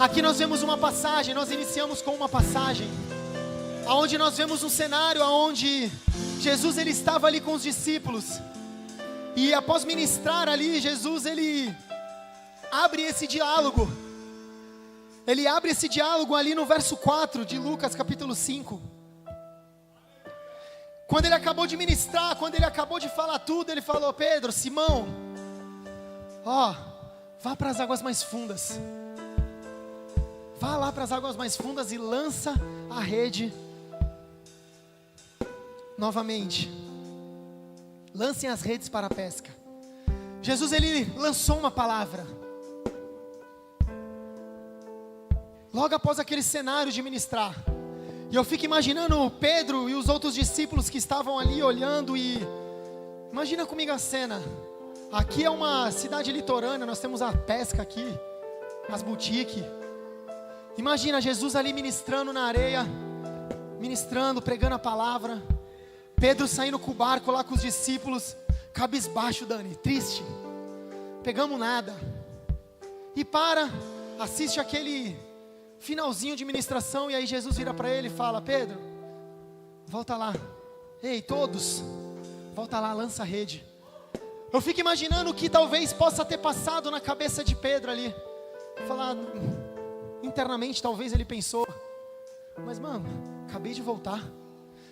Aqui nós vemos uma passagem, nós iniciamos com uma passagem, onde nós vemos um cenário onde Jesus ele estava ali com os discípulos, e após ministrar ali, Jesus ele abre esse diálogo, ali no verso 4 de Lucas capítulo 5, quando ele acabou de ministrar, quando ele acabou de falar tudo, ele falou: Pedro, Simão, vá para as águas mais fundas, vá lá para as águas mais fundas e lança a rede novamente. Lancem as redes para a pesca. Jesus ele lançou uma palavra. Logo após aquele cenário de ministrar, e eu fico imaginando Pedro e os outros discípulos que estavam ali olhando, e imagina comigo a cena. Aqui é uma cidade litorânea, nós temos a pesca aqui, as boutiques. Imagina Jesus ali ministrando na areia, ministrando, pregando a palavra. Pedro saindo com o barco lá com os discípulos, cabisbaixo, Dani, triste, pegamos nada. E assiste aquele finalzinho de ministração, e aí Jesus vira para ele e fala: Pedro, volta lá, ei todos, volta lá, lança a rede. Eu fico imaginando o que talvez possa ter passado na cabeça de Pedro ali. Falar, internamente talvez ele pensou: mas mano, acabei de voltar,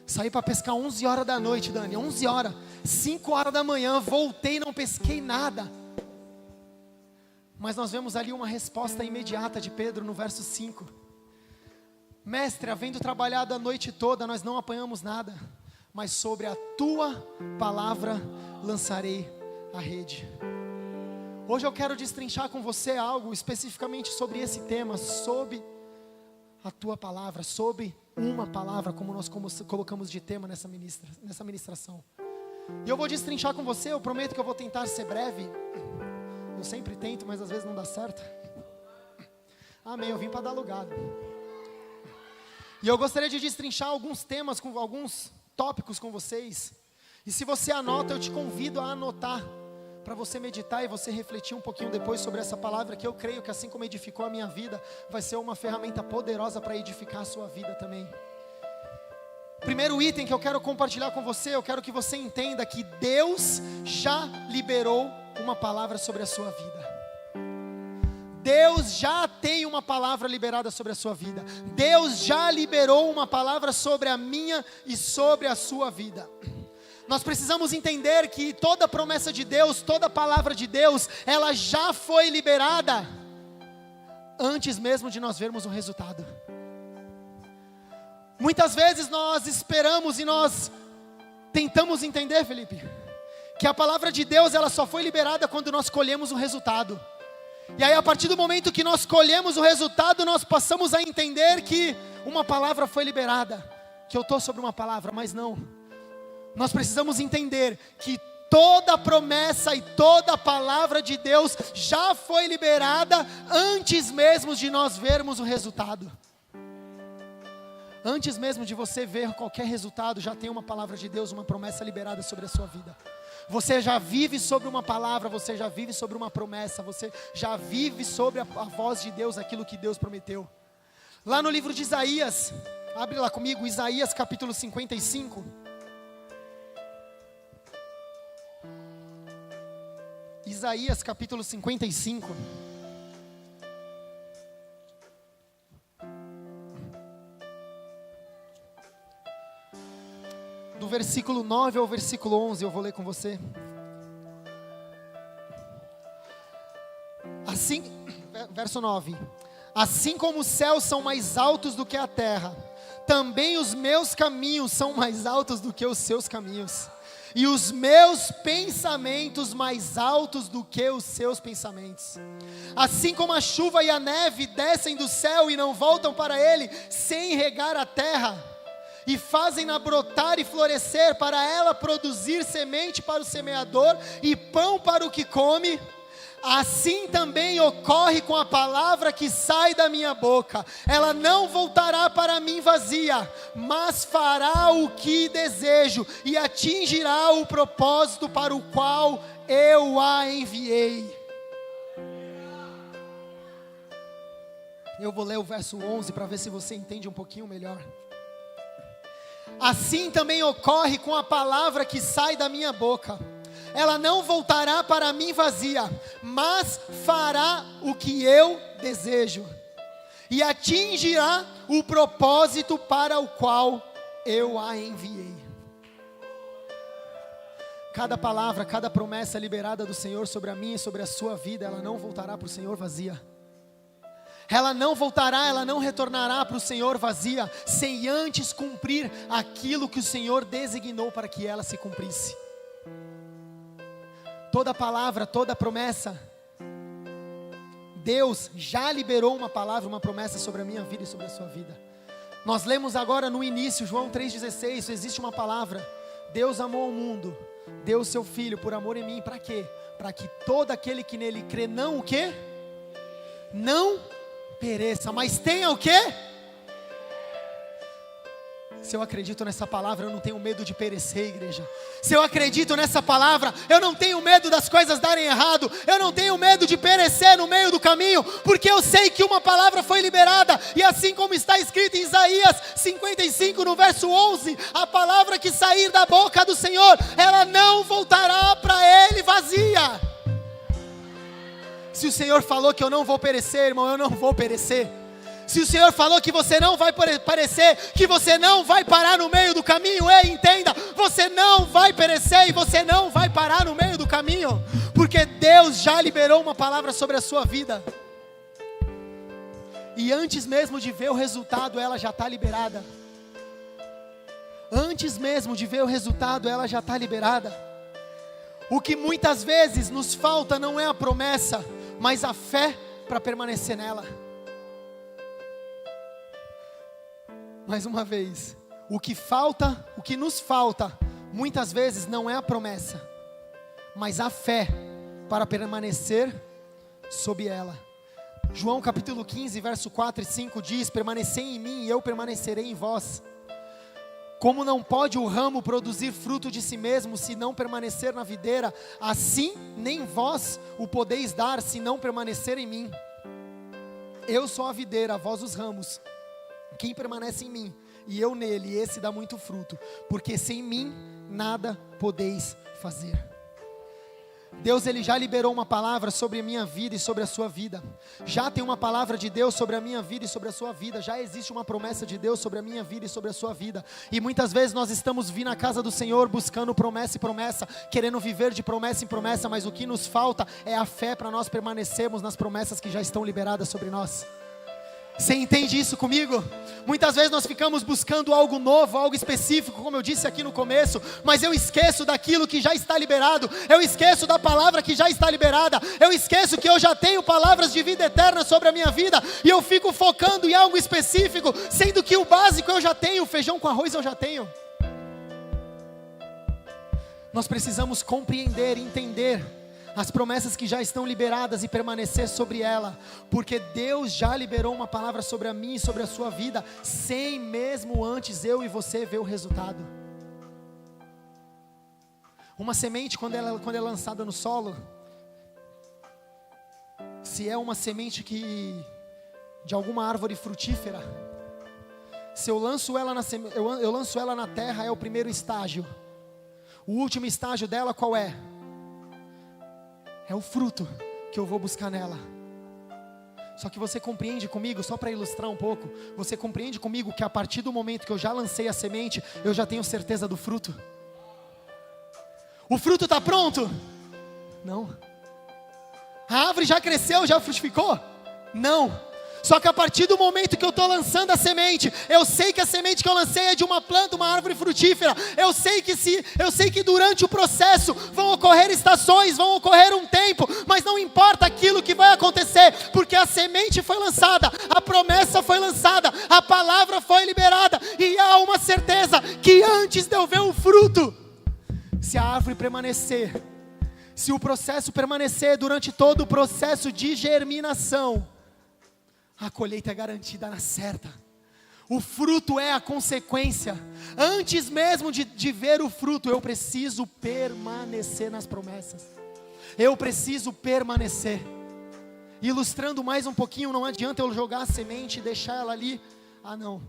saí para pescar 11 horas da noite, Dani, 11 horas, 5 horas da manhã, voltei, não pesquei nada. Mas nós vemos ali uma resposta imediata de Pedro no verso 5. Mestre, havendo trabalhado a noite toda, nós não apanhamos nada, mas sobre a tua palavra lançarei a rede. Hoje eu quero destrinchar com você algo especificamente sobre esse tema, sobre a tua palavra, sobre uma palavra, como nós colocamos de tema nessa ministração. E eu vou destrinchar com você, eu prometo que eu vou tentar ser breve. Eu sempre tento, mas às vezes não dá certo. Amém, eu vim para dar lugar. E eu gostaria de destrinchar alguns temas, alguns tópicos com vocês. E se você anota, eu te convido a anotar, para você meditar e você refletir um pouquinho depois sobre essa palavra, que eu creio que assim como edificou a minha vida, vai ser uma ferramenta poderosa para edificar a sua vida também. Primeiro item que eu quero compartilhar com você, eu quero que você entenda que Deus já liberou uma palavra sobre a sua vida. Deus já tem uma palavra liberada sobre a sua vida. Deus já liberou uma palavra sobre a minha e sobre a sua vida. Nós precisamos entender que toda promessa de Deus, toda palavra de Deus, ela já foi liberada antes mesmo de nós vermos o resultado. Muitas vezes nós esperamos e nós tentamos entender, Felipe, que a palavra de Deus ela só foi liberada quando nós colhemos o resultado. E aí a partir do momento que nós colhemos o resultado, nós passamos a entender que uma palavra foi liberada, que eu estou sobre uma palavra, mas não. Nós precisamos entender que toda promessa e toda palavra de Deus já foi liberada antes mesmo de nós vermos o resultado. Antes mesmo de você ver qualquer resultado, já tem uma palavra de Deus, uma promessa liberada sobre a sua vida. Você já vive sobre uma palavra, você já vive sobre uma promessa, você já vive sobre a voz de Deus, aquilo que Deus prometeu. Lá no livro de Isaías, abre lá comigo, Isaías capítulo 55. Isaías capítulo 55. Do versículo 9 ao versículo 11, eu vou ler com você. Assim, verso 9. Assim como os céus são mais altos do que a terra, também os meus caminhos são mais altos do que os seus caminhos, e os meus pensamentos mais altos do que os seus pensamentos. Assim como a chuva e a neve descem do céu e não voltam para ele, sem regar a terra, e fazem-na brotar e florescer, para ela produzir semente para o semeador e pão para o que come, assim também ocorre com a palavra que sai da minha boca. Ela não voltará para mim vazia, mas fará o que desejo e atingirá o propósito para o qual eu a enviei. Eu vou ler o verso 11 para ver se você entende um pouquinho melhor. Assim também ocorre com a palavra que sai da minha boca. Ela não voltará para mim vazia, mas fará o que eu desejo, e atingirá o propósito para o qual eu a enviei. Cada palavra, cada promessa liberada do Senhor sobre a minha e sobre a sua vida, ela não voltará para o Senhor vazia. Ela não voltará, ela não retornará para o Senhor vazia, sem antes cumprir aquilo que o Senhor designou para que ela se cumprisse. Toda palavra, toda promessa, Deus já liberou uma palavra, uma promessa sobre a minha vida e sobre a sua vida. Nós lemos agora no início, João 3,16, existe uma palavra: Deus amou o mundo, deu o seu Filho por amor em mim, para quê? Para que todo aquele que nele crê, não o quê? Não pereça, mas tenha o quê? Se eu acredito nessa palavra, eu não tenho medo de perecer, igreja. Se eu acredito nessa palavra, eu não tenho medo das coisas darem errado. Eu não tenho medo de perecer no meio do caminho, porque eu sei que uma palavra foi liberada. E assim como está escrito em Isaías 55 no verso 11, a palavra que sair da boca do Senhor, ela não voltará para Ele vazia. Se o Senhor falou que eu não vou perecer, irmão, eu não vou perecer. Se o Senhor falou que você não vai perecer, que você não vai parar no meio do caminho, ei, entenda, você não vai perecer e você não vai parar no meio do caminho, porque Deus já liberou uma palavra sobre a sua vida. E antes mesmo de ver o resultado, ela já está liberada. Antes mesmo de ver o resultado, ela já está liberada. O que muitas vezes nos falta não é a promessa, mas a fé para permanecer nela. Mais uma vez, o que nos falta, muitas vezes não é a promessa, mas a fé para permanecer sob ela. João capítulo 15, verso 4 e 5 diz: permanecei em mim e eu permanecerei em vós. Como não pode o ramo produzir fruto de si mesmo, se não permanecer na videira, assim nem vós o podeis dar, se não permanecer em mim. Eu sou a videira, vós os ramos. Quem permanece em mim e eu nele, esse dá muito fruto, porque sem mim nada podeis fazer. Deus, Ele já liberou uma palavra sobre a minha vida e sobre a sua vida. Já tem uma palavra de Deus sobre a minha vida e sobre a sua vida. Já existe uma promessa de Deus sobre a minha vida e sobre a sua vida. E muitas vezes nós estamos vindo à casa do Senhor buscando promessa e promessa, querendo viver de promessa em promessa, mas o que nos falta é a fé para nós permanecermos nas promessas que já estão liberadas sobre nós. Você entende isso comigo? Muitas vezes nós ficamos buscando algo novo, algo específico, como eu disse aqui no começo, mas eu esqueço daquilo que já está liberado, eu esqueço da palavra que já está liberada, eu esqueço que eu já tenho palavras de vida eterna sobre a minha vida, e eu fico focando em algo específico, sendo que o básico eu já tenho, o feijão com arroz eu já tenho. Nós precisamos compreender e entender as promessas que já estão liberadas e permanecer sobre ela, porque Deus já liberou uma palavra sobre a minha e sobre a sua vida, sem mesmo antes eu e você ver o resultado. Uma semente, quando é lançada no solo, se é uma semente de alguma árvore frutífera, se eu lanço ela eu lanço ela na terra, é o primeiro estágio. O último estágio dela qual é? É o fruto que eu vou buscar nela. Só que você compreende comigo, só para ilustrar um pouco, você compreende comigo que a partir do momento que eu já lancei a semente, eu já tenho certeza do fruto? O fruto está pronto? Não. A árvore já cresceu, já frutificou? Não. Só que a partir do momento que eu estou lançando a semente, eu sei que a semente que eu lancei é de uma planta, uma árvore frutífera. Eu sei que durante o processo vão ocorrer estações, vão ocorrer um tempo, mas não importa aquilo que vai acontecer, porque a semente foi lançada, a promessa foi lançada, a palavra foi liberada, e há uma certeza que antes de eu ver o fruto, se a árvore permanecer, se o processo permanecer durante todo o processo de germinação, a colheita é garantida na certa. O fruto é a consequência. Antes mesmo de ver o fruto, eu preciso permanecer nas promessas. Eu preciso permanecer. Ilustrando mais um pouquinho, não adianta eu jogar a semente e deixar ela ali. Ah não,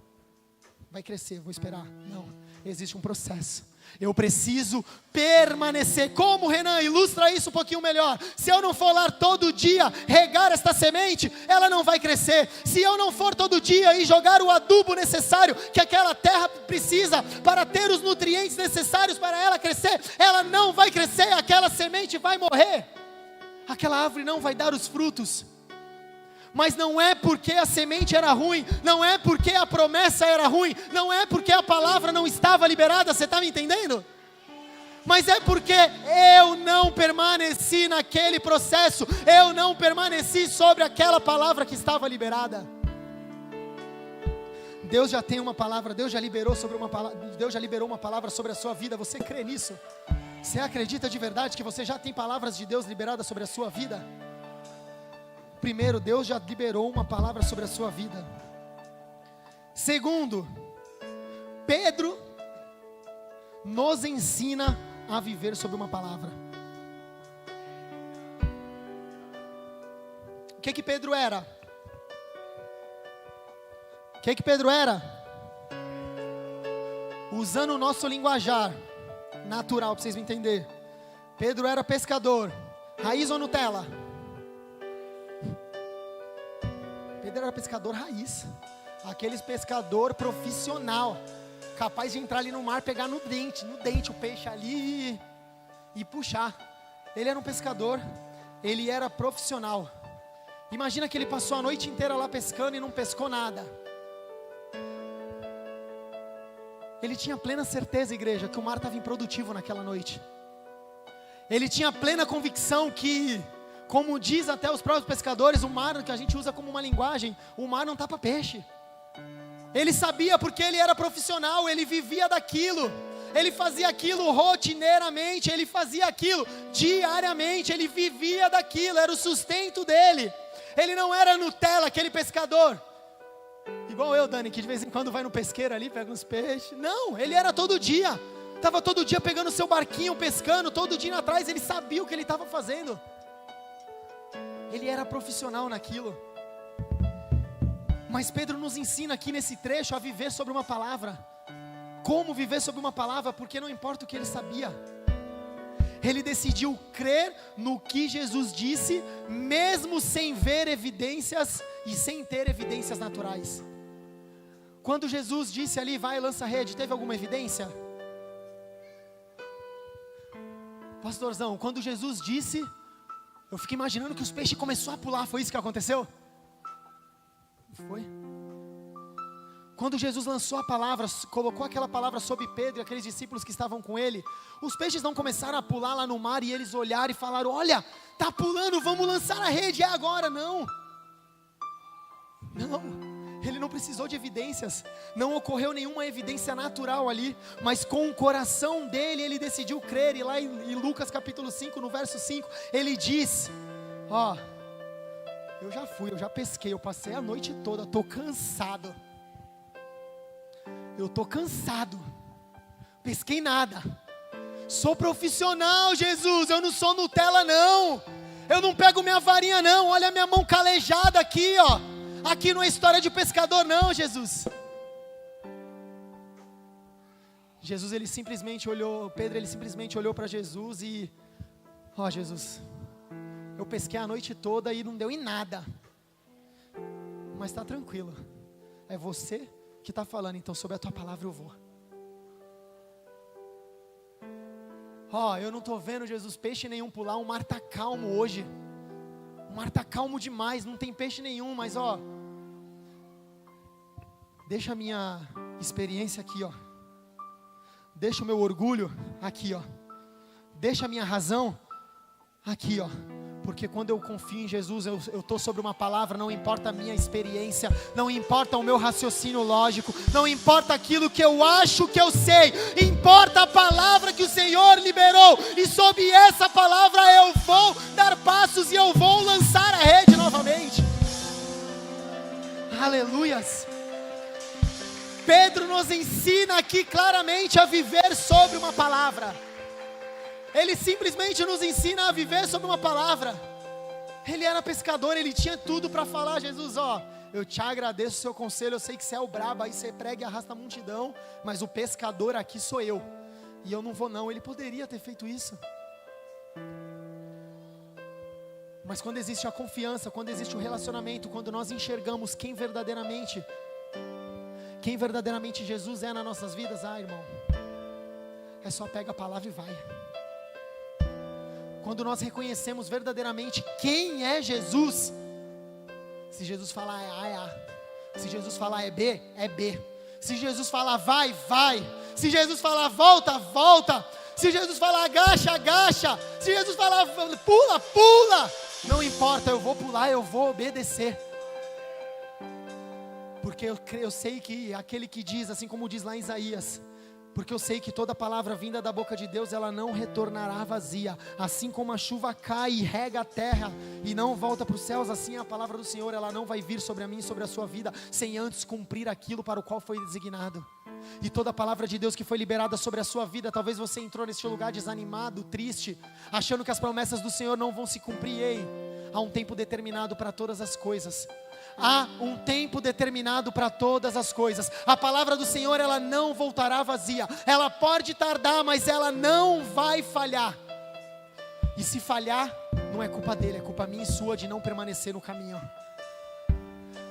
vai crescer, vou esperar. Não, existe um processo. Eu preciso permanecer. Como, Renan? Ilustra isso um pouquinho melhor. Se eu não for lá todo dia regar esta semente, ela não vai crescer. Se eu não for todo dia e jogar o adubo necessário que aquela terra precisa para ter os nutrientes necessários para ela crescer, ela não vai crescer, aquela semente vai morrer. Aquela árvore não vai dar os frutos. Mas não é porque a semente era ruim, não é porque a promessa era ruim, não é porque a palavra não estava liberada, você está me entendendo? Mas é porque eu não permaneci naquele processo, eu não permaneci sobre aquela palavra que estava liberada. Deus já tem uma palavra, Deus já liberou uma palavra sobre a sua vida, você crê nisso? Você acredita de verdade que você já tem palavras de Deus liberadas sobre a sua vida? Primeiro, Deus já liberou uma palavra sobre a sua vida. Segundo, Pedro nos ensina a viver sobre uma palavra. O que Pedro era? O que Pedro era? Usando o nosso linguajar natural, para vocês me entenderem. Pedro era pescador. Raiz ou Nutella? Pedro era pescador raiz, aqueles pescador profissional, capaz de entrar ali no mar, pegar no dente o peixe ali e puxar. Ele era um pescador, ele era profissional. Imagina que ele passou a noite inteira lá pescando e não pescou nada. Ele tinha plena certeza, igreja, que o mar estava improdutivo naquela noite. Ele tinha plena convicção que, como diz até os próprios pescadores, o mar que a gente usa como uma linguagem, o mar não está para peixe. Ele sabia porque ele era profissional, ele vivia daquilo, ele fazia aquilo rotineiramente, ele fazia aquilo diariamente, ele vivia daquilo, era o sustento dele. Ele não era Nutella, aquele pescador, igual eu, Dani, que de vez em quando vai no pesqueiro ali, pega uns peixes. Não, ele era todo dia, estava todo dia pegando o seu barquinho, pescando, todo dia atrás, ele sabia o que ele estava fazendo. Ele era profissional naquilo. Mas Pedro nos ensina aqui nesse trecho a viver sobre uma palavra. Como viver sobre uma palavra? Porque não importa o que ele sabia, ele decidiu crer no que Jesus disse, mesmo sem ver evidências e sem ter evidências naturais. Quando Jesus disse ali, vai, lança a rede, teve alguma evidência? Pastorzão, quando Jesus disse, eu fiquei imaginando que os peixes começaram a pular, foi isso que aconteceu? Foi. Quando Jesus lançou a palavra, colocou aquela palavra sobre Pedro e aqueles discípulos que estavam com ele, os peixes não começaram a pular lá no mar e eles olharam e falaram, olha, está pulando, vamos lançar a rede, é agora. Não, ele não precisou de evidências, não ocorreu nenhuma evidência natural ali, mas com o coração dele, ele decidiu crer. E lá em Lucas capítulo 5, no verso 5, ele diz, eu já pesquei, eu passei a noite toda, estou cansado, pesquei nada, sou profissional, Jesus, eu não sou Nutella não, eu não pego minha varinha não, olha a minha mão calejada aqui, aqui não é história de pescador não, Jesus. Pedro ele simplesmente olhou para Jesus e, Jesus, eu pesquei a noite toda e não deu em nada, mas está tranquilo, é você que está falando, então sobre a tua palavra eu vou. Eu não estou vendo, Jesus, peixe nenhum pular, o mar está calmo hoje, o mar está calmo demais, não tem peixe nenhum, mas deixa a minha experiência aqui, deixa o meu orgulho aqui, deixa a minha razão aqui, porque quando eu confio em Jesus, eu estou sobre uma palavra, não importa a minha experiência, não importa o meu raciocínio lógico, não importa aquilo que eu acho que eu sei, importa a palavra que o Senhor liberou, e sob essa palavra eu vou dar passos e eu vou lançar a rede novamente. Aleluias. Pedro nos ensina aqui claramente a viver sobre uma palavra. Ele simplesmente nos ensina a viver sobre uma palavra. Ele era pescador, ele tinha tudo para falar: Jesus, ó, eu te agradeço o seu conselho, eu sei que você é o brabo, aí você prega e arrasta a multidão, mas o pescador aqui sou eu, e eu não vou não. Ele poderia ter feito isso. Mas quando existe a confiança, quando existe o relacionamento, quando nós enxergamos quem verdadeiramente Jesus é nas nossas vidas, irmão, é só pega a palavra e vai. Quando nós reconhecemos verdadeiramente quem é Jesus, se Jesus falar é A, é A. Se Jesus falar é B, é B. Se Jesus falar vai, vai. Se Jesus falar volta, volta. Se Jesus falar agacha, agacha. Se Jesus falar pula, pula. Não importa, eu vou pular, eu vou obedecer. Porque eu sei que aquele que diz, assim como diz lá em Isaías, porque eu sei que toda palavra vinda da boca de Deus, ela não retornará vazia. Assim como a chuva cai e rega a terra e não volta para os céus, assim a palavra do Senhor, ela não vai vir sobre a mim, sobre a sua vida, sem antes cumprir aquilo para o qual foi designado. E toda a palavra de Deus que foi liberada sobre a sua vida, talvez você entrou neste lugar desanimado, triste, achando que as promessas do Senhor não vão se cumprir. Ei, há um tempo determinado para todas as coisas. Há um tempo determinado para todas as coisas. A palavra do Senhor, ela não voltará vazia. Ela pode tardar, mas ela não vai falhar. E se falhar, não é culpa dele, é culpa minha e sua de não permanecer no caminho.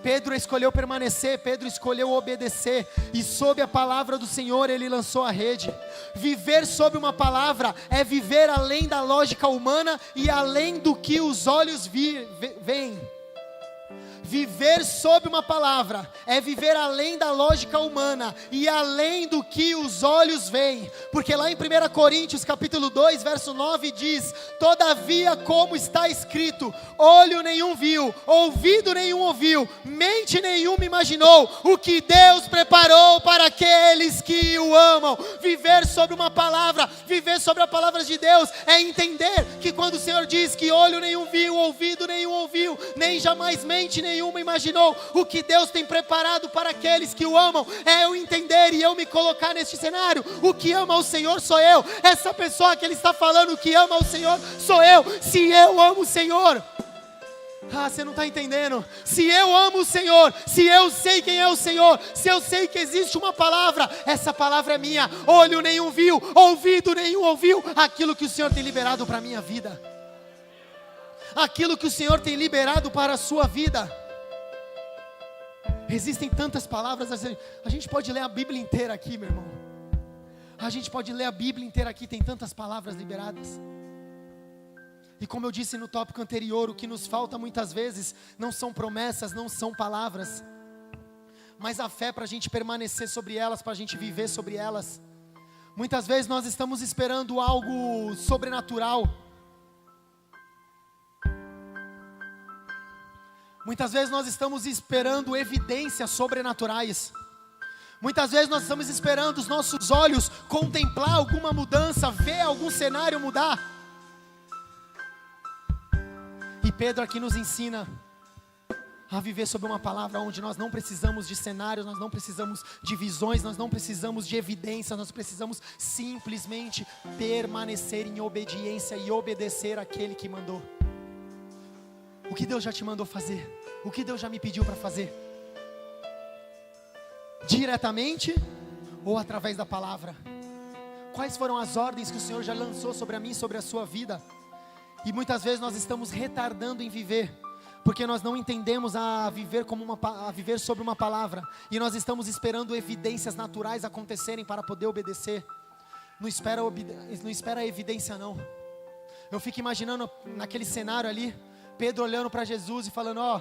Pedro escolheu permanecer, Pedro escolheu obedecer, e sob a palavra do Senhor ele lançou a rede. Viver sob uma palavra é viver além da lógica humana e além do que os olhos veem. Viver sob uma palavra é viver além da lógica humana e além do que os olhos veem. Porque lá em 1 Coríntios capítulo 2, verso 9 diz: todavia, como está escrito, olho nenhum viu, ouvido nenhum ouviu, mente nenhuma imaginou o que Deus preparou para aqueles que o amam. Viver sobre uma palavra, viver sobre a palavra de Deus é entender que quando o Senhor diz que olho nenhum viu, ouvido nenhum ouviu, nem jamais mente nenhuma imaginou o que Deus tem preparado para aqueles que o amam, é eu entender e eu me colocar neste cenário. O que ama o Senhor sou eu. Essa pessoa que ele está falando que ama o Senhor sou eu. Se eu amo o Senhor, você não está entendendo. Se eu amo o Senhor, se eu sei quem é o Senhor, se eu sei que existe uma palavra, essa palavra é minha. Olho nenhum viu, ouvido nenhum ouviu aquilo que o Senhor tem liberado para a minha vida, aquilo que o Senhor tem liberado para a sua vida. Existem tantas palavras, a gente pode ler a Bíblia inteira aqui, meu irmão. A gente pode ler a Bíblia inteira aqui, tem tantas palavras liberadas. E como eu disse no tópico anterior, o que nos falta muitas vezes não são promessas, não são palavras, mas a fé para a gente permanecer sobre elas, para a gente viver sobre elas. Muitas vezes nós estamos esperando algo sobrenatural. Muitas vezes nós estamos esperando evidências sobrenaturais. Muitas vezes nós estamos esperando os nossos olhos contemplar alguma mudança, ver algum cenário mudar. E Pedro aqui nos ensina a viver sob uma palavra onde nós não precisamos de cenários, nós não precisamos de visões, nós não precisamos de evidências, nós precisamos simplesmente permanecer em obediência e obedecer àquele que mandou. O que Deus já te mandou fazer? O que Deus já me pediu para fazer? Diretamente ou através da palavra? Quais foram as ordens que o Senhor já lançou sobre a mim, sobre a sua vida? E muitas vezes nós estamos retardando em viver, porque nós não entendemos a viver sobre uma palavra, e nós estamos esperando evidências naturais acontecerem para poder obedecer. Não espera a evidência não. Eu fico imaginando naquele cenário ali, Pedro olhando para Jesus e falando: ó,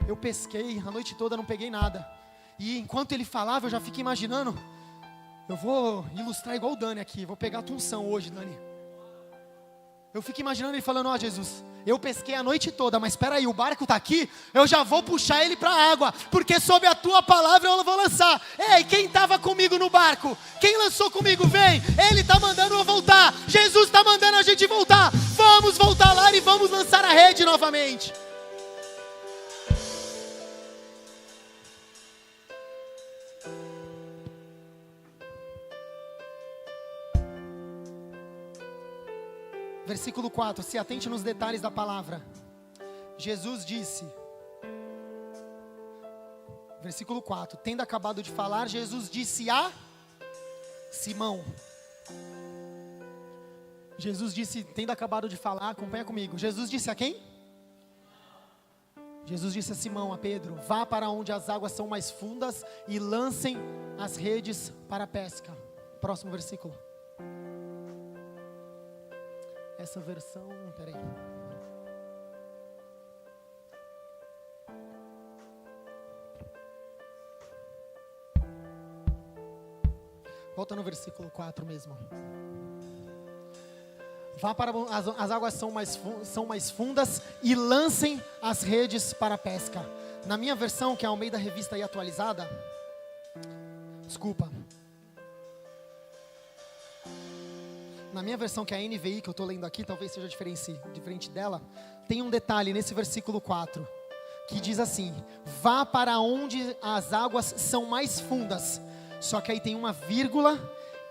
eu pesquei a noite toda, não peguei nada. E enquanto ele falava, eu já fico imaginando, eu vou ilustrar igual o Dani aqui, vou pegar a tua unção hoje, Dani. Eu fico imaginando ele falando: ó, Jesus, eu pesquei a noite toda, mas espera aí, o barco está aqui, eu já vou puxar ele para a água, porque sob a tua palavra eu vou lançar. Ei, quem estava comigo no barco? Quem lançou comigo? Vem, ele está mandando eu voltar, Jesus está mandando a gente voltar. Vamos voltar lá e vamos lançar a rede novamente. Versículo 4, se atente nos detalhes da palavra. Jesus disse, versículo 4, tendo acabado de falar, Jesus disse a Simão. Jesus disse, tendo acabado de falar, acompanha comigo. Jesus disse a quem? Jesus disse a Simão, a Pedro, vá para onde as águas são mais fundas e lancem as redes para a pesca. Próximo versículo. Essa versão, peraí. Volta no versículo 4 mesmo. Vá para as águas são mais fundas e lancem as redes para a pesca. Na minha versão, que é a Almeida Revista e Atualizada, na minha versão, que é a NVI, que eu estou lendo aqui, talvez seja diferente dela, tem um detalhe nesse versículo 4, que diz assim, vá para onde as águas são mais fundas, só que aí tem uma vírgula,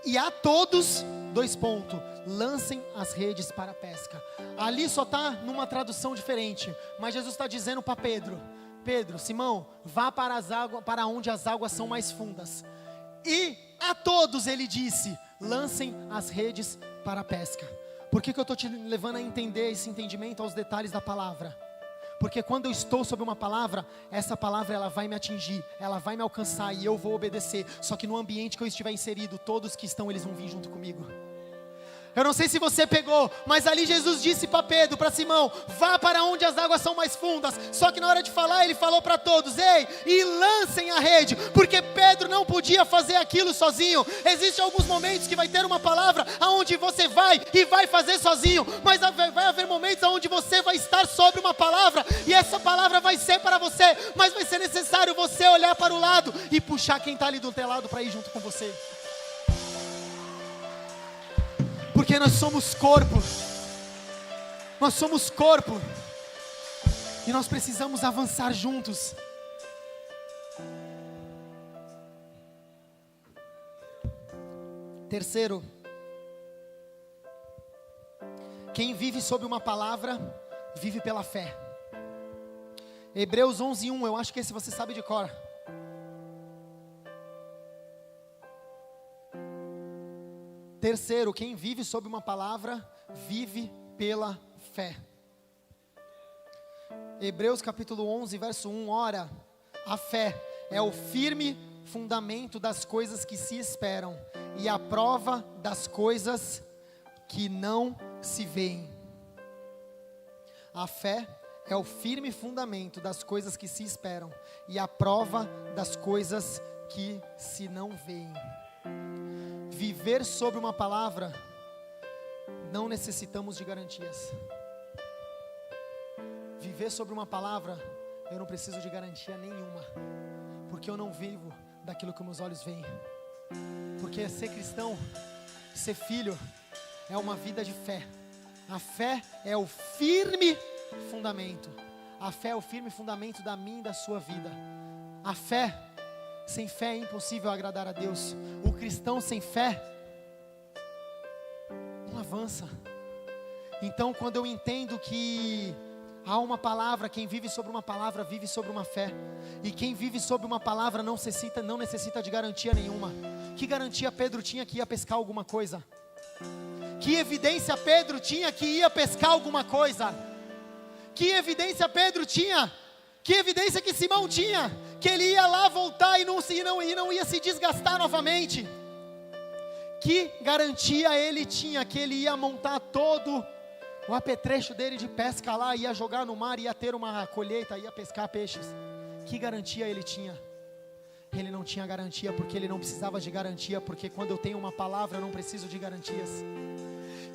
e a todos, 2 pontos, lancem as redes para a pesca. Ali só está numa tradução diferente, mas Jesus está dizendo para Pedro, Simão, vá para para onde as águas são mais fundas. E a todos ele disse, lancem as redes para a pesca. Por que eu estou te levando a entender esse entendimento aos detalhes da palavra? Porque quando eu estou sobre uma palavra, essa palavra ela vai me atingir, ela vai me alcançar e eu vou obedecer. Só que no ambiente que eu estiver inserido, todos que estão, eles vão vir junto comigo. Eu não sei se você pegou, mas ali Jesus disse para Pedro, para Simão, vá para onde as águas são mais fundas. Só que na hora de falar, ele falou para todos, ei, e lancem a rede, porque Pedro não podia fazer aquilo sozinho. Existem alguns momentos que vai ter uma palavra aonde você vai e vai fazer sozinho, mas vai haver momentos aonde você vai estar sobre uma palavra, e essa palavra vai ser para você, mas vai ser necessário você olhar para o lado e puxar quem está ali do teu lado para ir junto com você. Porque nós somos corpo, e nós precisamos avançar juntos. Terceiro, quem vive sob uma palavra, vive pela fé. Hebreus 11:1, eu acho que esse você sabe de cor. Terceiro, quem vive sob uma palavra, vive pela fé. Hebreus capítulo 11, verso 1, ora, a fé é o firme fundamento das coisas que se esperam, e a prova das coisas que não se veem. A fé é o firme fundamento das coisas que se esperam, e a prova das coisas que se não veem. Viver sobre uma palavra, não necessitamos de garantias. Viver sobre uma palavra, eu não preciso de garantia nenhuma, porque eu não vivo daquilo que meus olhos veem. Porque ser cristão, ser filho, é uma vida de fé. A fé é o firme fundamento. A fé é o firme fundamento da minha e da sua vida. A fé, sem fé é impossível agradar a Deus. O cristão sem fé não avança. Então, quando eu entendo que há uma palavra, quem vive sobre uma palavra vive sobre uma fé. E quem vive sobre uma palavra não necessita de garantia nenhuma. Que garantia Pedro tinha que ia pescar alguma coisa? Que evidência Pedro tinha que ia pescar alguma coisa? Que evidência Pedro tinha? Que evidência que Simão tinha? Que ele ia lá voltar e não ia se desgastar novamente. Que garantia ele tinha? Que ele ia montar todo o apetrecho dele de pesca lá, ia jogar no mar, ia ter uma colheita, ia pescar peixes. Que garantia ele tinha? Ele não tinha garantia, porque ele não precisava de garantia, porque quando eu tenho uma palavra eu não preciso de garantias.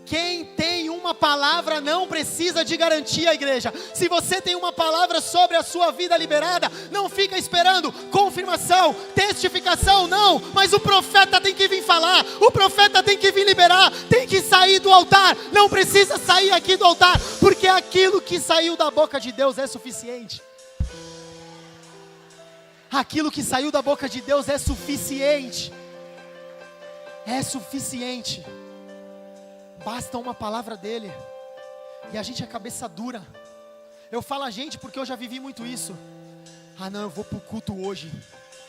Quem tem uma palavra não precisa de garantia, igreja. Se você tem uma palavra sobre a sua vida liberada, não fica esperando confirmação, testificação, não. Mas o profeta tem que vir falar, o profeta tem que vir liberar, tem que sair do altar. Não precisa sair aqui do altar, porque aquilo que saiu da boca de Deus é suficiente. Aquilo que saiu da boca de Deus é suficiente. É suficiente. Basta uma palavra dele. E a gente é cabeça dura. Eu falo a gente porque eu já vivi muito isso. Ah não, eu vou pro culto hoje.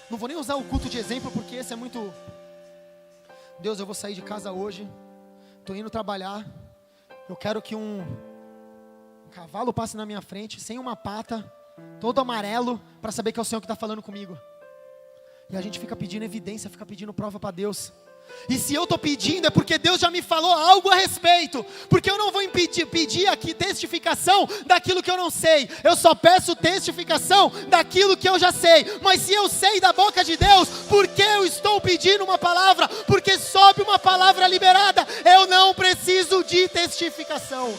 Não vou nem usar o culto de exemplo porque esse é muito... Deus, eu vou sair de casa hoje. Estou indo trabalhar. Eu quero que um cavalo passe na minha frente, sem uma pata, todo amarelo, para saber que é o Senhor que está falando comigo. E a gente fica pedindo evidência, fica pedindo prova para Deus. E se eu estou pedindo é porque Deus já me falou algo a respeito. Porque eu não vou pedir aqui testificação daquilo que eu não sei. Eu só peço testificação daquilo que eu já sei. Mas se eu sei da boca de Deus, por que eu estou pedindo uma palavra? Porque sobe uma palavra liberada. Eu não preciso de testificação.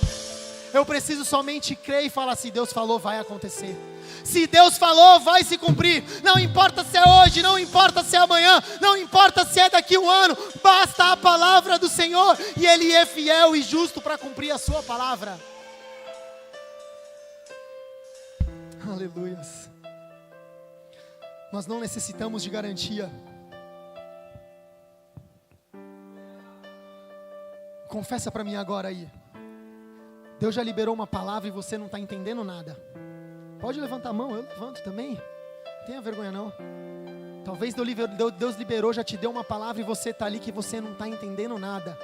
Eu preciso somente crer e falar: se Deus falou, vai acontecer. Se Deus falou, vai se cumprir. Não importa se é hoje, não importa se é amanhã, não importa se é daqui a um ano. Basta a palavra do Senhor, e Ele é fiel e justo para cumprir a sua palavra. Aleluias. Nós não necessitamos de garantia. Confessa para mim agora aí. Deus já liberou uma palavra e você não está entendendo nada. Pode levantar a mão, eu levanto também. Não tenha vergonha não. Talvez Deus liberou, já te deu uma palavra e você está ali que você não está entendendo nada.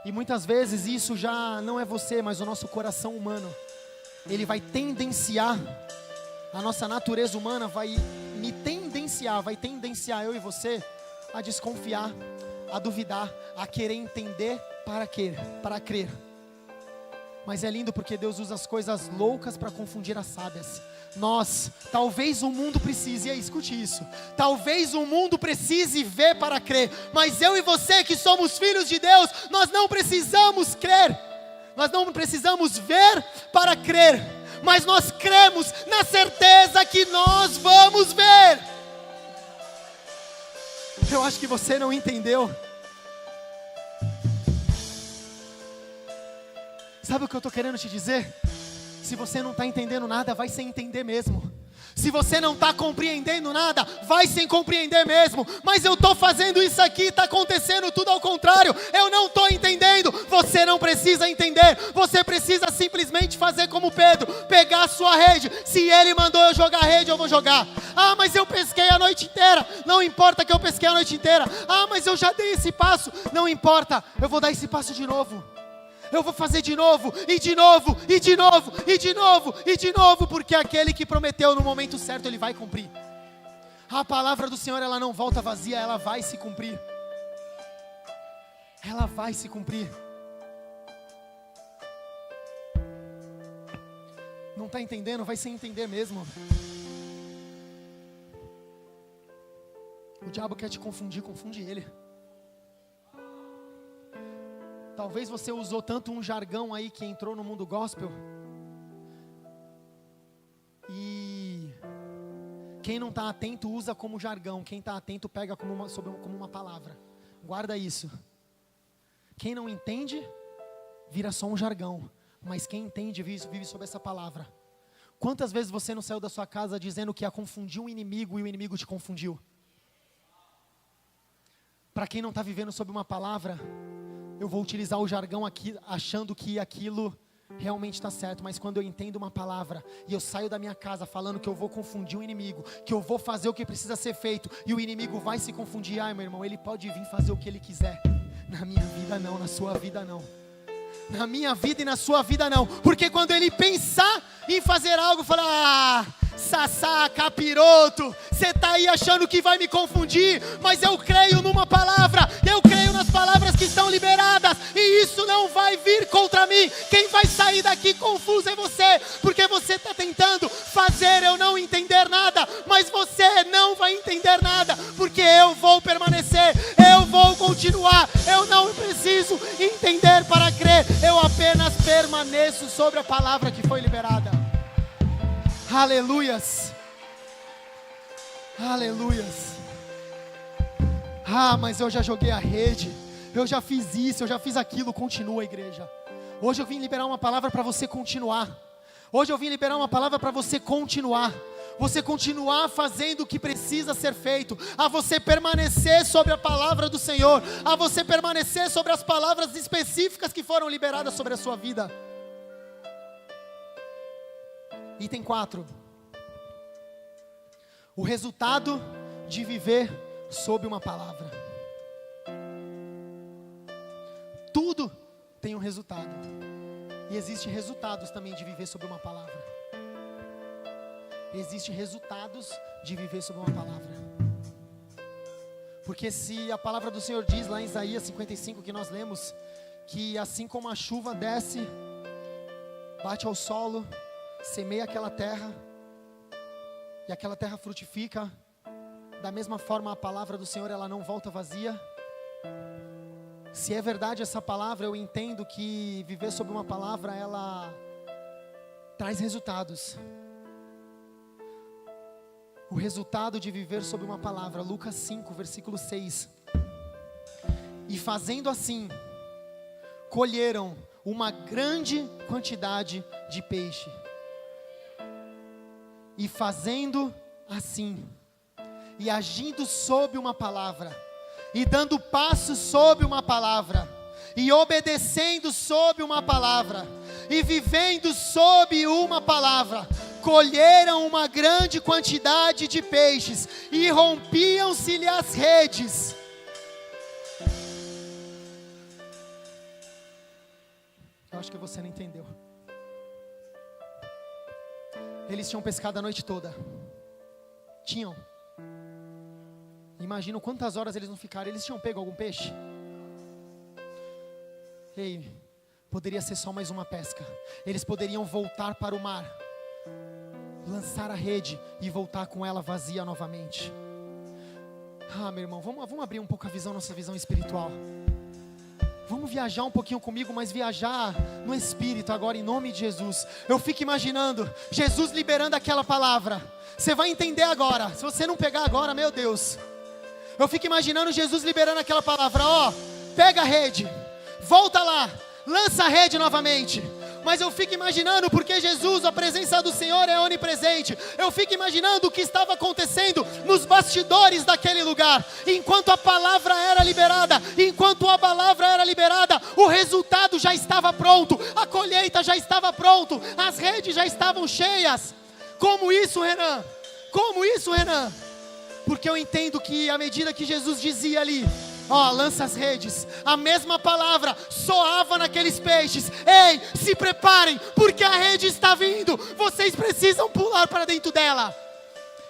E muitas vezes isso já não é você, mas o nosso coração humano. Ele vai tendenciar, a nossa natureza humana vai tendenciar eu e você a desconfiar, a duvidar, a querer entender para crer. Mas é lindo porque Deus usa as coisas loucas para confundir as sábias. Talvez o mundo precise, e aí, escute isso. Talvez o mundo precise ver para crer. Mas eu e você que somos filhos de Deus, nós não precisamos crer. Nós não precisamos ver para crer. Mas nós cremos na certeza que nós vamos ver. Eu acho que você não entendeu. Sabe o que eu estou querendo te dizer? Se você não está entendendo nada, vai sem entender mesmo. Se você não está compreendendo nada, vai sem compreender mesmo. Mas eu estou fazendo isso aqui, está acontecendo tudo ao contrário. Eu não estou entendendo. Você não precisa entender. Você precisa simplesmente fazer como Pedro, pegar a sua rede. Se ele mandou eu jogar a rede, eu vou jogar. Ah, mas eu pesquei a noite inteira. Não importa que eu pesquei a noite inteira. Ah, mas eu já dei esse passo. Não importa, eu vou dar esse passo de novo. Eu vou fazer de novo, e de novo, e de novo, e de novo, e de novo, porque aquele que prometeu no momento certo, Ele vai cumprir. A palavra do Senhor, ela não volta vazia, ela vai se cumprir. Ela vai se cumprir. Não está entendendo? Vai sem entender mesmo. O diabo quer te confundir, confunde ele. Talvez você usou tanto um jargão aí que entrou no mundo gospel. E quem não está atento usa como jargão. Quem está atento pega como uma palavra. Guarda isso. Quem não entende, vira só um jargão. Mas quem entende, vive sob essa palavra. Quantas vezes você não saiu da sua casa dizendo que ia confundir um inimigo e o inimigo te confundiu? Para quem não está vivendo sob uma palavra, eu vou utilizar o jargão aqui, achando que aquilo realmente está certo. Mas quando eu entendo uma palavra, e eu saio da minha casa falando que eu vou confundir o inimigo, que eu vou fazer o que precisa ser feito, e o inimigo vai se confundir. Ai, meu irmão, ele pode vir fazer o que ele quiser. Na minha vida não, na sua vida não. Na minha vida e na sua vida não. Porque quando ele pensar em fazer algo, falar: Sassá, capiroto, você está aí achando que vai me confundir, mas eu creio numa palavra, eu creio nas palavras que estão liberadas, e isso não vai vir contra mim. Quem vai sair daqui confuso é você, porque você está tentando fazer eu não entender nada, mas você não vai entender nada, porque eu vou permanecer, eu vou continuar, eu não preciso entender para crer, eu apenas permaneço sobre a palavra que foi liberada. Aleluias. Aleluias. Ah, mas eu já joguei a rede, eu já fiz isso, eu já fiz aquilo. Continua, igreja. Hoje eu vim liberar uma palavra para você continuar. Hoje eu vim liberar uma palavra para você continuar. Você continuar fazendo o que precisa ser feito, a você permanecer sobre a palavra do Senhor, a você permanecer sobre as palavras específicas que foram liberadas sobre a sua vida. Item 4. O resultado de viver sob uma palavra. Tudo tem um resultado. E existem resultados também de viver sob uma palavra. Existem resultados de viver sob uma palavra. Porque se a palavra do Senhor diz lá em Isaías 55 que nós lemos, que assim como a chuva desce, bate ao solo, semeia aquela terra, e aquela terra frutifica, da mesma forma a palavra do Senhor ela não volta vazia. Se é verdade essa palavra, eu entendo que viver sob uma palavra ela traz resultados. O resultado de viver sob uma palavra, Lucas 5, versículo 6. E fazendo assim, colheram uma grande quantidade de peixe. E fazendo assim, e agindo sob uma palavra, e dando passos sob uma palavra, e obedecendo sob uma palavra, e vivendo sob uma palavra, colheram uma grande quantidade de peixes, e rompiam-se-lhe as redes. Eu acho que você não entendeu. Eles tinham pescado a noite toda. Tinham. Imagino quantas horas eles não ficaram. Eles tinham pego algum peixe? Ei, poderia ser só mais uma pesca. Eles poderiam voltar para o mar, lançar a rede e voltar com ela vazia novamente. Ah, meu irmão, vamos abrir um pouco a visão, nossa visão espiritual. Vamos viajar um pouquinho comigo, mas viajar no Espírito agora, em nome de Jesus. Eu fico imaginando Jesus liberando aquela palavra. Você vai entender agora. Se você não pegar agora, meu Deus. Eu fico imaginando Jesus liberando aquela palavra. Ó, pega a rede, volta lá, lança a rede novamente. Mas eu fico imaginando, porque Jesus, a presença do Senhor é onipresente. Eu fico imaginando o que estava acontecendo nos bastidores daquele lugar. Enquanto a palavra era liberada, o resultado já estava pronto. A colheita já estava pronto. As redes já estavam cheias. Como isso, Renan? Como isso, Renan? Porque eu entendo que à medida que Jesus dizia ali, ó, lança as redes, a mesma palavra soava naqueles peixes. Ei, se preparem, porque a rede está vindo. Vocês precisam pular para dentro dela.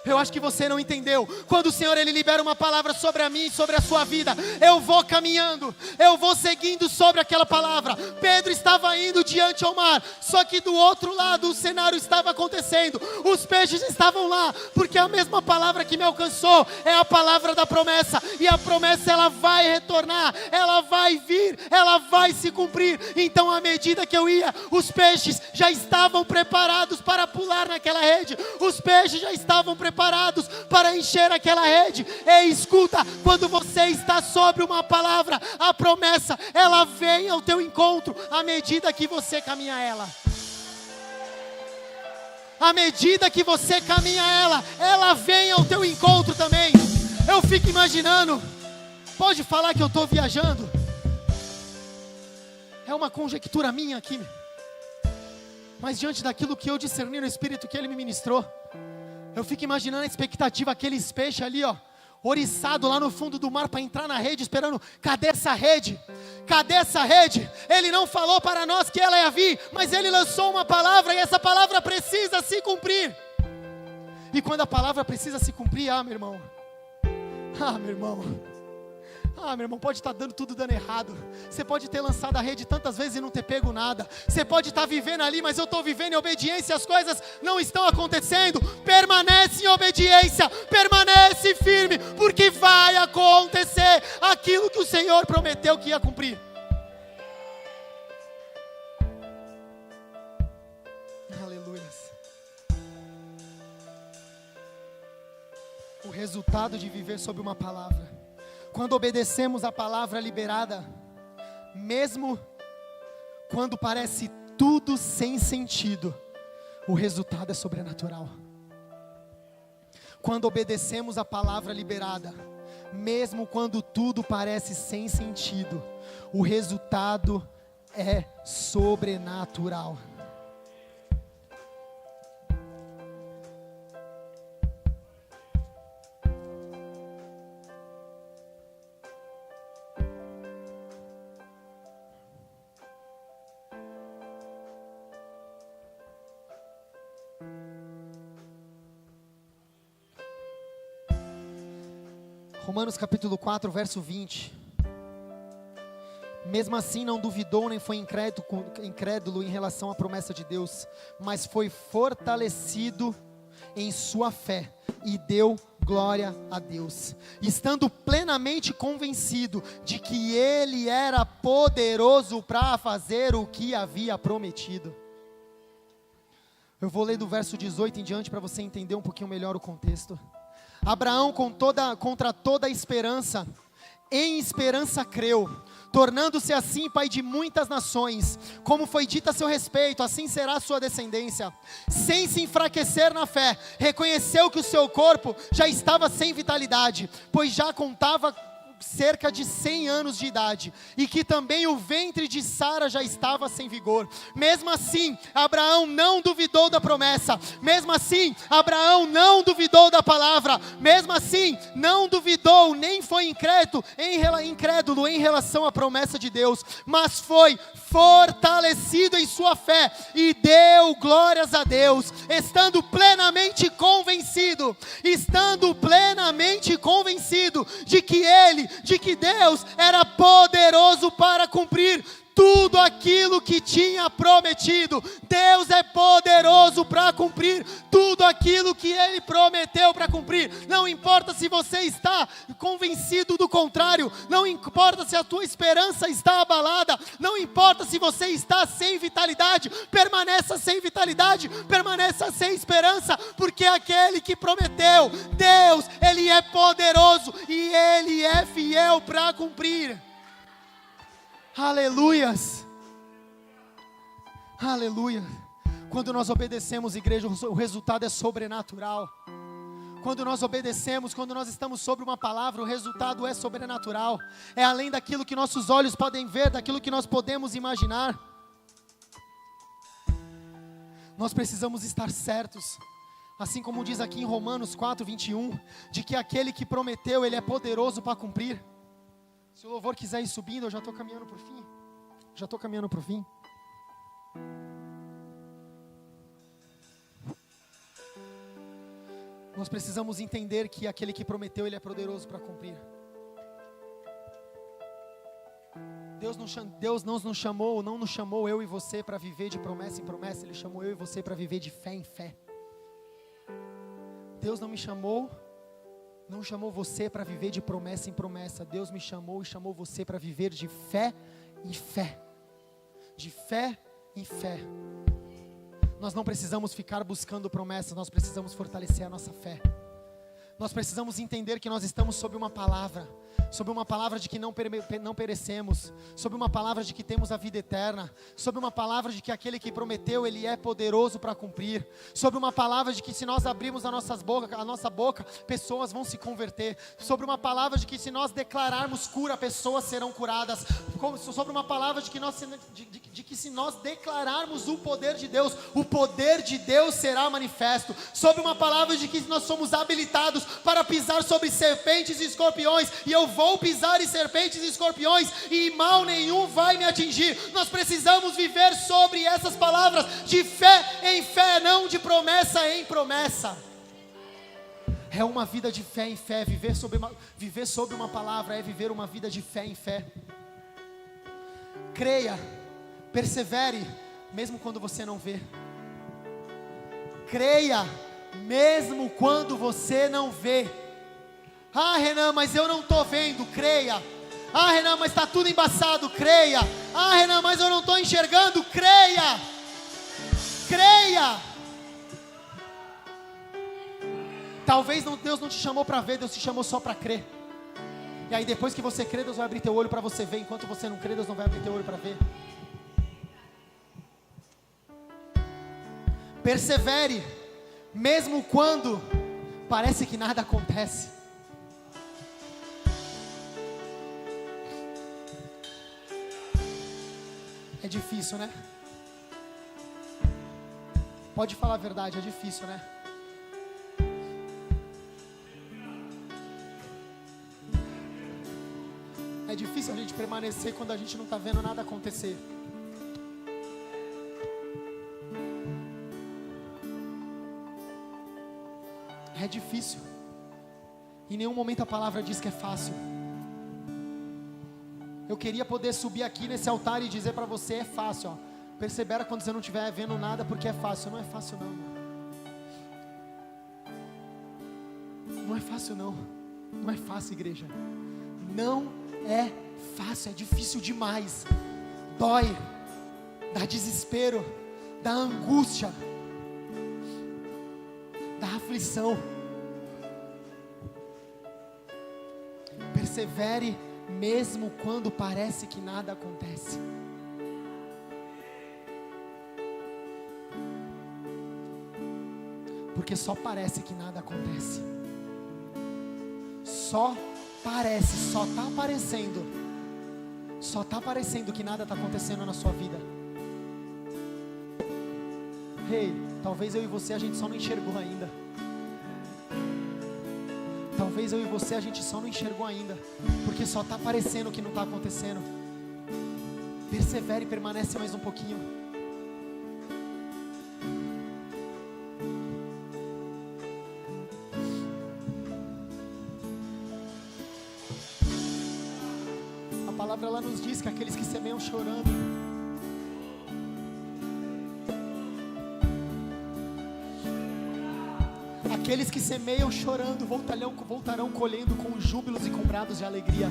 Eu acho que você não entendeu. Quando o Senhor Ele libera uma palavra sobre a mim e sobre a sua vida, eu vou caminhando, eu vou seguindo sobre aquela palavra. Pedro estava indo diante ao mar, só que do outro lado o cenário estava acontecendo. Os peixes estavam lá, porque a mesma palavra que me alcançou é a palavra da promessa. E a promessa ela vai retornar, ela vai vir, ela vai se cumprir. Então à medida que eu ia, os peixes já estavam preparados para pular naquela rede. Os peixes já estavam preparados para encher aquela rede. Ei, escuta, quando você está sobre uma palavra, a promessa, ela vem ao teu encontro, à medida que você caminha ela. À medida que você caminha ela vem ao teu encontro também. Eu fico imaginando, pode falar que eu estou viajando, é uma conjectura minha aqui, mas diante daquilo que eu discerni no Espírito que Ele me ministrou, eu fico imaginando a expectativa, aqueles peixes ali, ó, oriçado lá no fundo do mar para entrar na rede, esperando, cadê essa rede? Cadê essa rede? Ele não falou para nós que ela ia vir, mas Ele lançou uma palavra e essa palavra precisa se cumprir. E quando a palavra precisa se cumprir, meu irmão, meu irmão, pode estar dando errado. Você pode ter lançado a rede tantas vezes e não ter pego nada. Você pode estar vivendo ali, mas eu estou vivendo em obediência, as coisas não estão acontecendo. Permanece em obediência, permanece firme, porque vai acontecer aquilo que o Senhor prometeu que ia cumprir. Aleluia. O resultado de viver sob uma palavra. Quando obedecemos a palavra liberada, mesmo quando parece tudo sem sentido, o resultado é sobrenatural. Quando obedecemos a palavra liberada, mesmo quando tudo parece sem sentido, o resultado é sobrenatural. Romanos capítulo 4, verso 20. Mesmo assim não duvidou nem foi incrédulo em relação à promessa de Deus, mas foi fortalecido em sua fé e deu glória a Deus, estando plenamente convencido de que Ele era poderoso para fazer o que havia prometido. Eu vou ler do verso 18 em diante para você entender um pouquinho melhor o contexto. Abraão contra toda esperança, em esperança creu, tornando-se assim pai de muitas nações, como foi dito a seu respeito, assim será a sua descendência. Sem se enfraquecer na fé, reconheceu que o seu corpo já estava sem vitalidade, pois já contava cerca de 100 anos de idade, e que também o ventre de Sara já estava sem vigor. Mesmo assim, Abraão não duvidou da promessa, mesmo assim, Abraão não duvidou da palavra, mesmo assim, não duvidou, nem foi incrédulo em relação à promessa de Deus, mas foi fortalecido em sua fé, e deu glórias a Deus, estando plenamente convencido de que Deus era poderoso para cumprir tudo aquilo que tinha prometido. Deus é poderoso para cumprir tudo aquilo que Ele prometeu para cumprir. Não importa se você está convencido do contrário, não importa se a tua esperança está abalada, não importa se você está sem vitalidade, permaneça sem vitalidade, permaneça sem esperança, porque aquele que prometeu, Deus, Ele é poderoso e Ele é fiel para cumprir. Aleluias, aleluia. Quando nós obedecemos, igreja, o resultado é sobrenatural. Quando nós obedecemos, quando nós estamos sobre uma palavra, o resultado é sobrenatural. É além daquilo que nossos olhos podem ver, daquilo que nós podemos imaginar. Nós precisamos estar certos, assim como diz aqui em Romanos 4, 21, de que aquele que prometeu, Ele é poderoso para cumprir. Se o louvor quiser ir subindo, eu já estou caminhando para o fim. Nós precisamos entender que aquele que prometeu, Ele é poderoso para cumprir. Deus não nos chamou eu e você para viver de promessa em promessa. Ele chamou eu e você para viver de fé em fé. Deus não chamou você para viver de promessa em promessa. Deus me chamou e chamou você para viver de fé em fé. De fé em fé. Nós não precisamos ficar buscando promessas, nós precisamos fortalecer a nossa fé. Nós precisamos entender que nós estamos sob uma palavra de que não perecemos, sob uma palavra de que temos a vida eterna, sob uma palavra de que aquele que prometeu, Ele é poderoso para cumprir, sob uma palavra de que se nós abrirmos a nossa boca, pessoas vão se converter, sobre uma palavra de que se nós declararmos cura, pessoas serão curadas, sobre uma palavra de que se nós declararmos o poder de Deus será manifesto, sobre uma palavra de que nós somos habilitados para pisar sobre serpentes e escorpiões, e eu vou pisar em serpentes e escorpiões, e mal nenhum vai me atingir. Nós precisamos viver sobre essas palavras, de fé em fé, não de promessa em promessa. É uma vida de fé em fé, viver sobre uma palavra é viver uma vida de fé em fé. Creia, persevere, mesmo quando você não vê. Creia, mesmo quando você não vê. Ah, Renan, mas eu não estou vendo. Creia. Ah, Renan, mas está tudo embaçado. Creia. Ah, Renan, mas eu não estou enxergando. Creia. Creia. Talvez Deus não te chamou para ver, Deus te chamou só para crer. E aí depois que você crê, Deus vai abrir teu olho para você ver. Enquanto você não crê, Deus não vai abrir teu olho para ver. Persevere, mesmo quando parece que nada acontece. É difícil, né? Pode falar a verdade, é difícil, né? É difícil a gente permanecer quando a gente não está vendo nada acontecer. É difícil. Em nenhum momento a palavra diz que é fácil. Eu queria poder subir aqui nesse altar e dizer para você, é fácil, ó. Persevera quando você não estiver vendo nada, porque é fácil. Não é fácil não, mano. Não é fácil não. Não é fácil, igreja. Não é fácil, é difícil demais. Dói, dá desespero, dá angústia, dá aflição. Persevere mesmo quando parece que nada acontece. Porque só parece que nada acontece. Só parece, só está aparecendo que nada está acontecendo na sua vida. Hey, talvez eu e você a gente só não enxergou ainda. Talvez eu e você a gente só não enxergou ainda, porque só está parecendo que não está acontecendo. Persevere e permanece mais um pouquinho. A palavra ela nos diz que aqueles que semeiam chorando, aqueles que semeiam chorando voltarão colhendo com júbilos e com brados de alegria.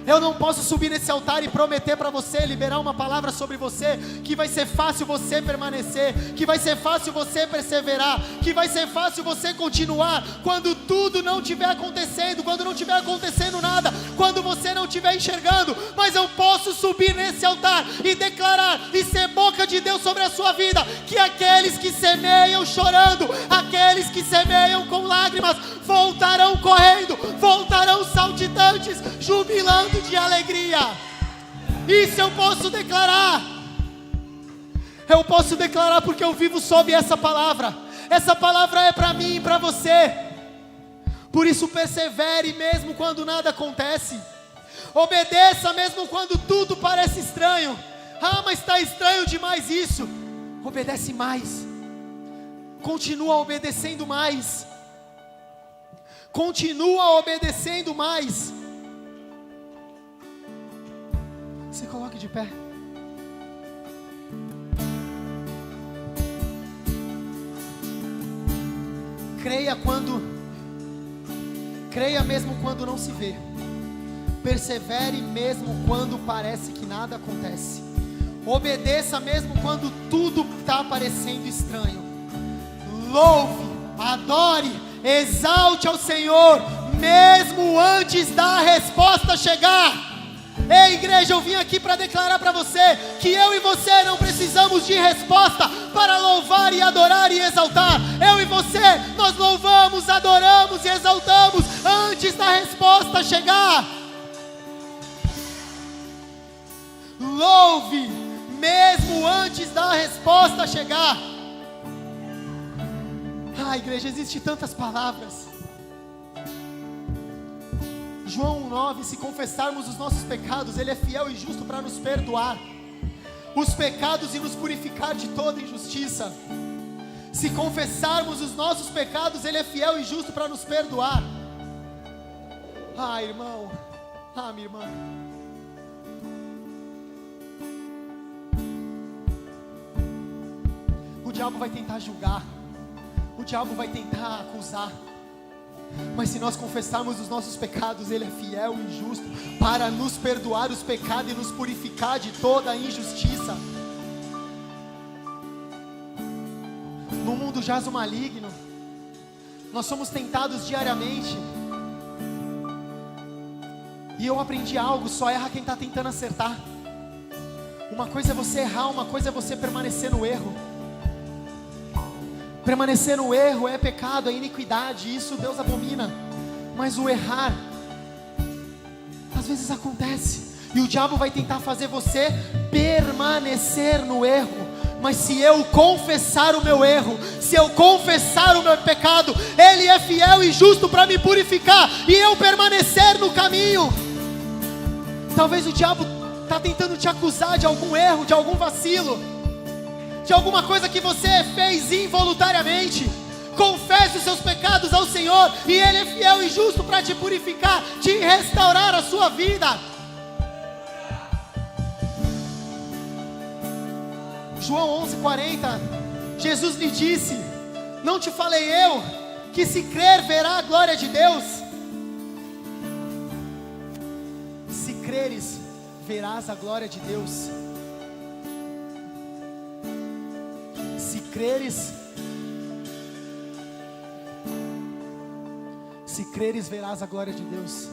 Eu não posso subir nesse altar e prometer para você, liberar uma palavra sobre você, que vai ser fácil você permanecer, que vai ser fácil você perseverar, que vai ser fácil você continuar, quando tudo não estiver acontecendo, quando não estiver acontecendo nada, quando você não estiver enxergando. Mas eu posso subir nesse altar e declarar, e ser boca de Deus sobre a sua vida, que aqueles que semeiam chorando, aqueles que semeiam com lágrimas, voltarão correndo, voltarão saltitantes, jubilando de alegria. Isso eu posso declarar. Eu posso declarar porque eu vivo sob essa palavra. Essa palavra é para mim e para você. Por isso persevere mesmo quando nada acontece. Obedeça mesmo quando tudo parece estranho. Ah, mas está estranho demais isso. Obedece mais. Continua obedecendo mais. Continua obedecendo mais. Se coloque de pé. Creia mesmo quando não se vê. Persevere mesmo quando parece que nada acontece. Obedeça mesmo quando tudo está parecendo estranho. Louve, adore, exalte ao Senhor, mesmo antes da resposta chegar. Ei, igreja, eu vim aqui para declarar para você que eu e você não precisamos de resposta para louvar e adorar e exaltar. Eu e você, nós louvamos, adoramos e exaltamos antes da resposta chegar. Louve mesmo antes da resposta chegar. Ah, igreja, existem tantas palavras. João 9, se confessarmos os nossos pecados, Ele é fiel e justo para nos perdoar os pecados e nos purificar de toda injustiça. Se confessarmos os nossos pecados, Ele é fiel e justo para nos perdoar. Ah, irmão, ah, minha irmã. O diabo vai tentar julgar, o diabo vai tentar acusar. Mas se nós confessarmos os nossos pecados, Ele é fiel e justo para nos perdoar os pecados e nos purificar de toda a injustiça. No mundo jaz o maligno. Nós somos tentados diariamente. E eu aprendi algo: só erra quem está tentando acertar. Uma coisa é você errar, uma coisa é você permanecer no erro. Permanecer no erro é pecado, é iniquidade, isso Deus abomina. Mas o errar, às vezes acontece, e o diabo vai tentar fazer você permanecer no erro. Mas se eu confessar o meu erro, se eu confessar o meu pecado, Ele é fiel e justo para me purificar, e eu permanecer no caminho. Talvez o diabo está tentando te acusar de algum erro, de algum vacilo, de alguma coisa que você fez involuntariamente. confesse os seus pecados ao Senhor, e Ele é fiel e justo para te purificar, te restaurar a sua vida. João 11:40, Jesus lhe disse: não te falei eu, que se crer verá a glória de Deus? Se creres, verás a glória de Deus. Se creres, verás a glória de Deus.